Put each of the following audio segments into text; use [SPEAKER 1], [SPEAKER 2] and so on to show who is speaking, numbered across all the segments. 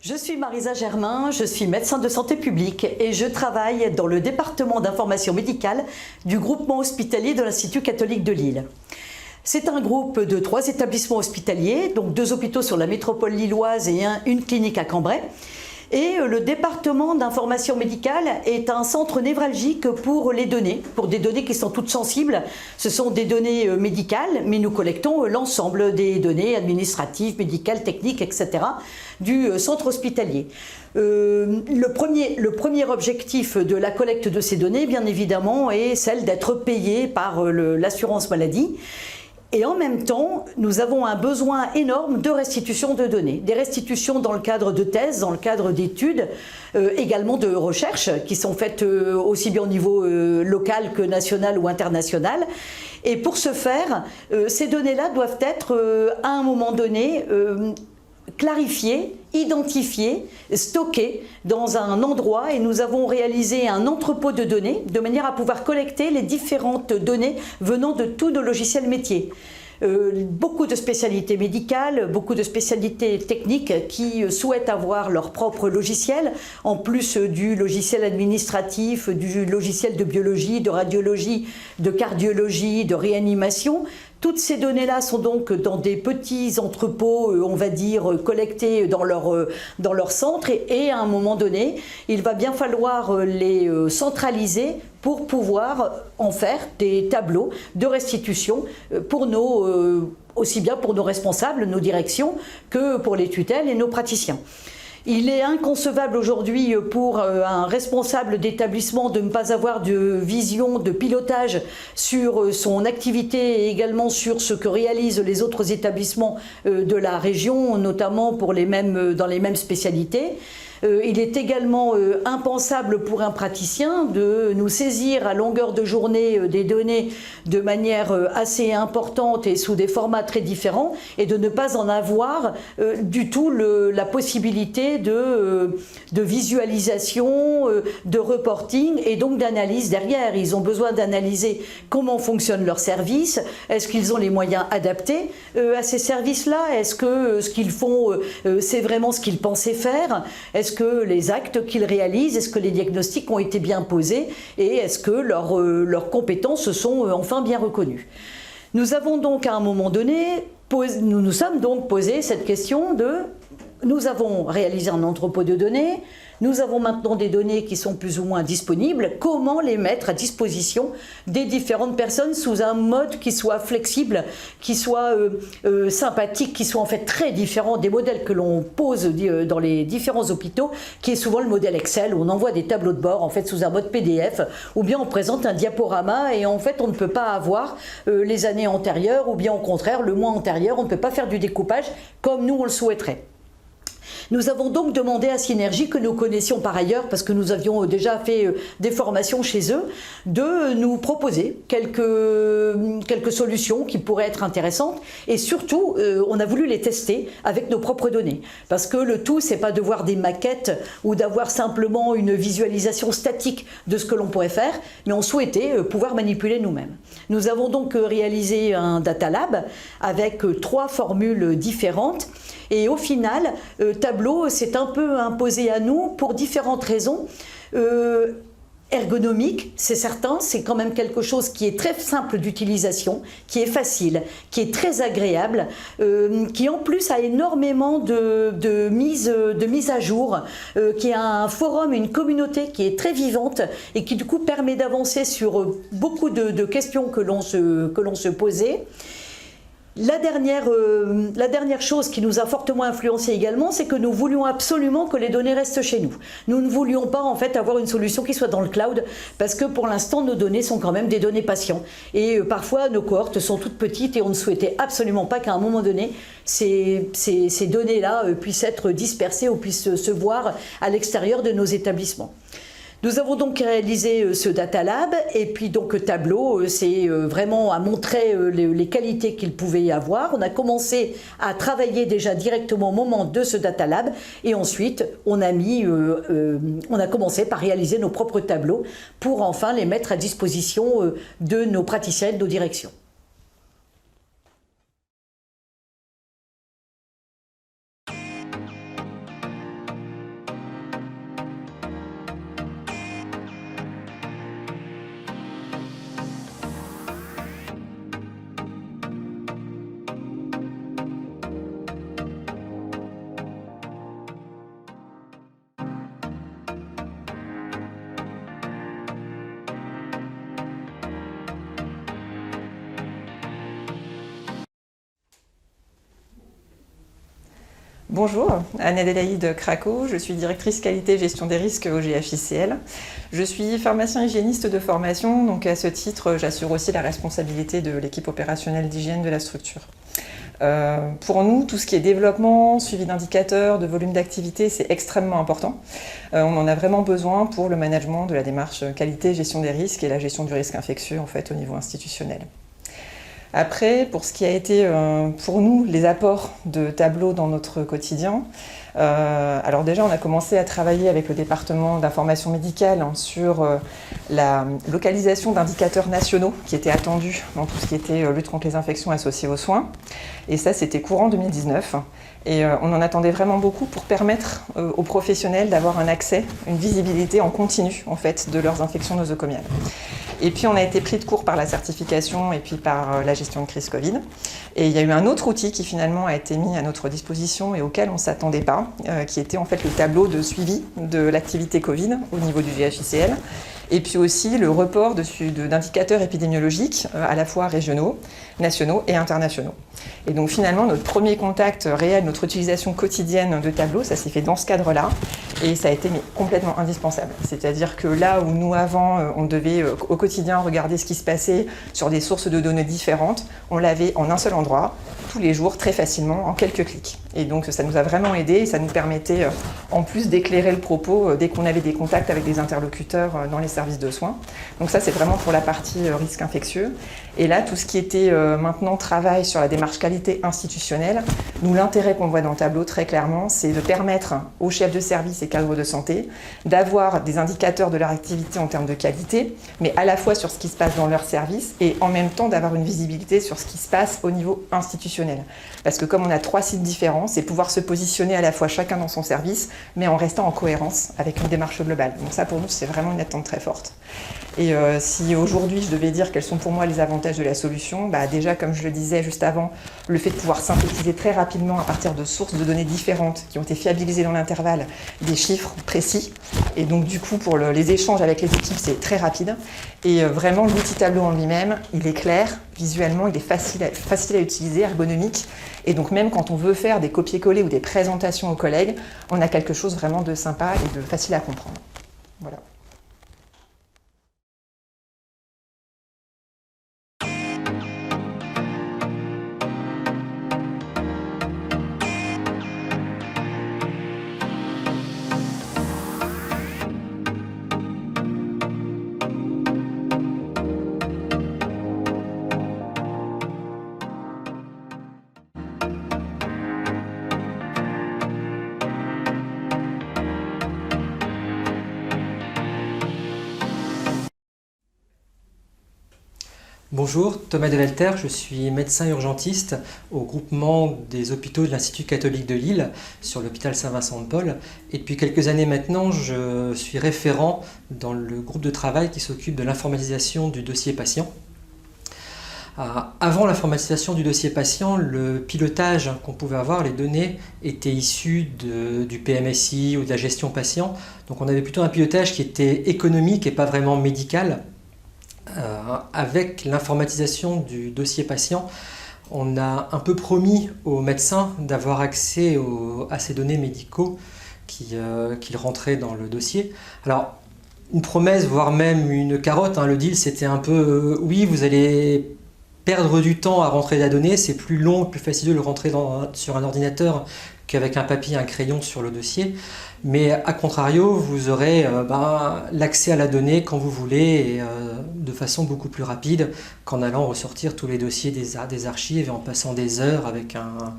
[SPEAKER 1] Je suis Marisa Germain, je suis médecin de santé publique et je travaille dans le département d'information médicale du groupement hospitalier de l'Institut catholique de Lille. C'est un groupe de 3 établissements hospitaliers, donc 2 hôpitaux sur la métropole lilloise et une clinique à Cambrai. Et le département d'information médicale est un centre névralgique pour les données, pour des données qui sont toutes sensibles. Ce sont des données médicales, mais nous collectons l'ensemble des données administratives, médicales, techniques, etc. du centre hospitalier. Le premier objectif de la collecte de ces données, bien évidemment, est celle d'être payé par l'assurance maladie. Et en même temps, nous avons un besoin énorme de restitution de données. Des restitutions dans le cadre de thèses, dans le cadre d'études, également de recherches qui sont faites aussi bien au niveau local que national ou international. Et pour ce faire, ces données-là doivent être à un moment donné clarifiées, identifiées, stockées dans un endroit, et nous avons réalisé un entrepôt de données de manière à pouvoir collecter les différentes données venant de tous nos logiciels métiers. Beaucoup de spécialités médicales, beaucoup de spécialités techniques qui souhaitent avoir leur propre logiciel, en plus du logiciel administratif, du logiciel de biologie, de radiologie, de cardiologie, de réanimation. Toutes ces données-là sont donc dans des petits entrepôts, on va dire, collectés dans leur centre et à un moment donné, il va bien falloir les centraliser pour pouvoir en faire des tableaux de restitution pour aussi bien pour nos responsables, nos directions, que pour les tutelles et nos praticiens. Il est inconcevable aujourd'hui pour un responsable d'établissement de ne pas avoir de vision, de pilotage sur son activité et également sur ce que réalisent les autres établissements de la région, notamment dans les mêmes spécialités. Il est également impensable pour un praticien de nous saisir à longueur de journée des données de manière assez importante et sous des formats très différents et de ne pas en avoir du tout la possibilité de visualisation, de reporting et donc d'analyse derrière. Ils ont besoin d'analyser comment fonctionne leur service, est-ce qu'ils ont les moyens adaptés à ces services-là, est-ce que ce qu'ils font c'est vraiment ce qu'ils pensaient faire, est-ce que les actes qu'ils réalisent, est-ce que les diagnostics ont été bien posés et est-ce que leurs compétences sont enfin bien reconnues. Nous avons donc à un moment donné, nous nous sommes donc posé cette question de, nous avons réalisé un entrepôt de données, nous avons maintenant des données qui sont plus ou moins disponibles, comment les mettre à disposition des différentes personnes sous un mode qui soit flexible, qui soit sympathique, qui soit en fait très différent des modèles que l'on pose dans les différents hôpitaux, qui est souvent le modèle Excel, où on envoie des tableaux de bord en fait sous un mode PDF, ou bien on présente un diaporama et en fait on ne peut pas avoir les années antérieures, ou bien au contraire le mois antérieur, on ne peut pas faire du découpage comme nous on le souhaiterait. Nous avons donc demandé à Synergie, que nous connaissions par ailleurs parce que nous avions déjà fait des formations chez eux, de nous proposer quelques solutions qui pourraient être intéressantes et surtout on a voulu les tester avec nos propres données parce que le tout c'est pas de voir des maquettes ou d'avoir simplement une visualisation statique de ce que l'on pourrait faire, mais on souhaitait pouvoir manipuler nous-mêmes. Nous avons donc réalisé un data lab avec 3 formules différentes et au final Tableau s'est un peu imposé à nous pour différentes raisons. Ergonomique, c'est certain, c'est quand même quelque chose qui est très simple d'utilisation, qui est facile, qui est très agréable, qui en plus a énormément de mise à jour, qui a un forum, une communauté qui est très vivante et qui du coup permet d'avancer sur beaucoup de questions que l'on se posait. La dernière chose qui nous a fortement influencé également, c'est que nous voulions absolument que les données restent chez nous. Nous ne voulions pas en fait avoir une solution qui soit dans le cloud parce que pour l'instant nos données sont quand même des données patients et parfois nos cohortes sont toutes petites et on ne souhaitait absolument pas qu'à un moment donné ces données-là puissent être dispersées ou puissent se voir à l'extérieur de nos établissements. Nous avons donc réalisé ce Data Lab et puis donc Tableau, c'est vraiment à montrer les qualités qu'il pouvait y avoir. On a commencé à travailler déjà directement au moment de ce Data Lab et ensuite on a commencé par réaliser nos propres tableaux pour enfin les mettre à disposition de nos praticiens et de nos directions.
[SPEAKER 2] Bonjour, Anne-Adélaïde Craco, je suis directrice qualité et gestion des risques au GFICL. Je suis pharmacien hygiéniste de formation, donc à ce titre, j'assure aussi la responsabilité de l'équipe opérationnelle d'hygiène de la structure. Pour nous, tout ce qui est développement, suivi d'indicateurs, de volume d'activité, c'est extrêmement important. On en a vraiment besoin pour le management de la démarche qualité, gestion des risques et la gestion du risque infectieux en fait, au niveau institutionnel. Après, pour ce qui a été pour nous les apports de Tableau dans notre quotidien, alors déjà on a commencé à travailler avec le département d'information médicale sur la localisation d'indicateurs nationaux qui étaient attendus dans tout ce qui était lutte contre les infections associées aux soins. Et ça c'était courant 2019. Et on en attendait vraiment beaucoup pour permettre aux professionnels d'avoir un accès, une visibilité en continu en fait, de leurs infections nosocomiales. Et puis on a été pris de court par la certification et puis par la gestion de crise Covid. Et il y a eu un autre outil qui finalement a été mis à notre disposition et auquel on ne s'attendait pas, qui était en fait le tableau de suivi de l'activité Covid au niveau du GFICL. Et puis aussi le report d'indicateurs épidémiologiques à la fois régionaux, nationaux et internationaux. Et donc finalement notre premier contact réel, notre utilisation quotidienne de Tableau, ça s'est fait dans ce cadre-là et ça a été complètement indispensable. C'est-à-dire que là où nous avant on devait au quotidien regarder ce qui se passait sur des sources de données différentes, on l'avait en un seul endroit, tous les jours, très facilement, en quelques clics. Et donc ça nous a vraiment aidé et ça nous permettait en plus d'éclairer le propos dès qu'on avait des contacts avec des interlocuteurs dans les services de soins. Donc ça c'est vraiment pour la partie risque infectieux. Et là tout ce qui était maintenant travail sur la démarche qualité institutionnelle, nous l'intérêt qu'on voit dans le tableau très clairement c'est de permettre aux chefs de service et cadres de santé d'avoir des indicateurs de leur activité en termes de qualité, mais à la fois sur ce qui se passe dans leur service et en même temps d'avoir une visibilité sur ce qui se passe au niveau institutionnel. Parce que comme on a 3 sites différents, c'est pouvoir se positionner à la fois chacun dans son service, mais en restant en cohérence avec une démarche globale. Donc ça pour nous c'est vraiment une attente très forte. Et si aujourd'hui je devais dire quels sont pour moi les avantages de la solution, déjà comme je le disais juste avant, le fait de pouvoir synthétiser très rapidement à partir de sources de données différentes qui ont été fiabilisées dans l'intervalle, des chiffres précis. Et donc du coup pour les échanges avec les équipes c'est très rapide. Et vraiment l'outil Tableau en lui-même, il est clair, visuellement il est facile à utiliser, ergonomique. Et donc même quand on veut faire des copier-coller ou des présentations aux collègues, on a quelque chose vraiment de sympa et de facile à comprendre. Voilà.
[SPEAKER 3] Bonjour, Thomas Devalter, je suis médecin urgentiste au groupement des hôpitaux de l'Institut catholique de Lille sur l'hôpital Saint-Vincent-de-Paul. Et depuis quelques années maintenant, je suis référent dans le groupe de travail qui s'occupe de l'informatisation du dossier patient. Avant l'informatisation du dossier patient, le pilotage qu'on pouvait avoir, les données étaient issues du PMSI ou de la gestion patient. Donc on avait plutôt un pilotage qui était économique et pas vraiment médical. Avec l'informatisation du dossier patient, on a un peu promis aux médecins d'avoir accès à ces données médicaux qu'ils rentraient dans le dossier. Alors, une promesse, voire même une carotte, le deal c'était un peu oui, vous allez perdre du temps à rentrer la donnée, c'est plus long, plus facile de le rentrer sur un ordinateur qu'avec un papier, un crayon sur le dossier. Mais à contrario, vous aurez l'accès à la donnée quand vous voulez et de façon beaucoup plus rapide qu'en allant ressortir tous les dossiers des archives et en passant des heures avec un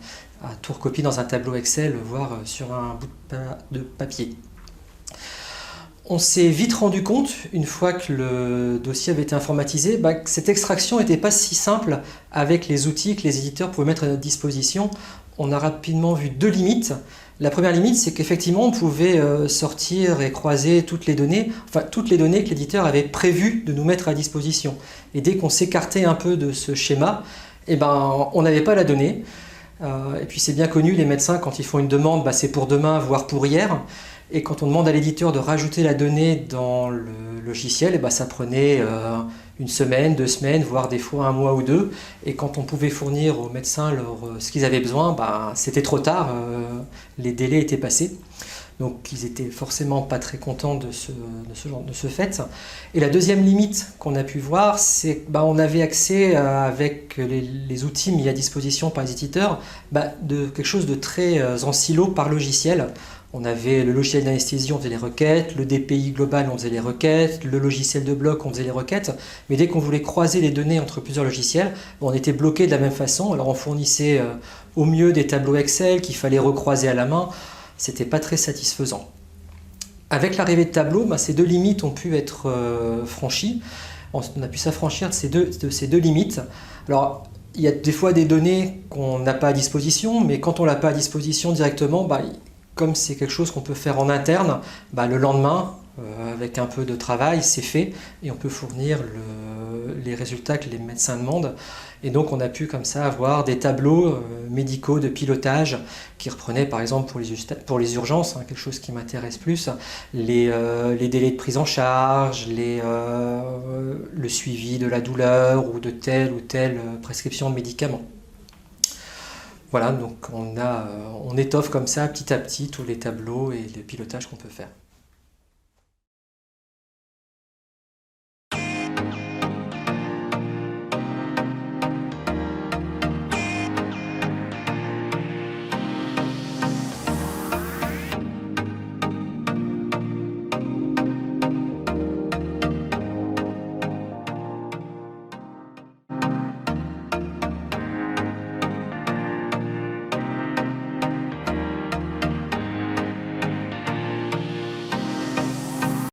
[SPEAKER 3] tout recopier dans un tableau Excel, voire sur un bout de papier. On s'est vite rendu compte, une fois que le dossier avait été informatisé, que cette extraction n'était pas si simple avec les outils que les éditeurs pouvaient mettre à notre disposition. On a rapidement vu 2 limites. La première limite, c'est qu'effectivement, on pouvait sortir et croiser toutes les données que l'éditeur avait prévu de nous mettre à disposition. Et dès qu'on s'écartait un peu de ce schéma, on n'avait pas la donnée. Et puis c'est bien connu, les médecins, quand ils font une demande, c'est pour demain, voire pour hier. Et quand on demande à l'éditeur de rajouter la donnée dans le logiciel, ça prenait une semaine, 2 semaines, voire des fois 1 mois ou 2. Et quand on pouvait fournir aux médecins ce qu'ils avaient besoin, c'était trop tard, les délais étaient passés. Donc ils étaient forcément pas très contents de ce fait. Et la deuxième limite qu'on a pu voir, c'est qu'on avait accès avec les outils mis à disposition par les éditeurs, de quelque chose de très en silo par logiciel. On avait le logiciel d'anesthésie, on faisait les requêtes, le DPI global, on faisait les requêtes, le logiciel de bloc, on faisait les requêtes. Mais dès qu'on voulait croiser les données entre plusieurs logiciels, on était bloqué de la même façon. Alors on fournissait au mieux des tableaux Excel qu'il fallait recroiser à la main. C'était pas très satisfaisant. Avec l'arrivée de Tableau, ces 2 limites ont pu être franchies. On a pu s'affranchir de ces deux limites. Alors, il y a des fois des données qu'on n'a pas à disposition, mais quand on l'a pas à disposition directement, comme c'est quelque chose qu'on peut faire en interne, le lendemain, avec un peu de travail, c'est fait et on peut fournir les résultats que les médecins demandent. Et donc on a pu comme ça avoir des tableaux médicaux de pilotage qui reprenaient par exemple pour les urgences, quelque chose qui m'intéresse plus, les délais de prise en charge, le suivi de la douleur ou de telle ou telle prescription de médicaments. Voilà, donc on étoffe comme ça petit à petit tous les tableaux et les pilotages qu'on peut faire.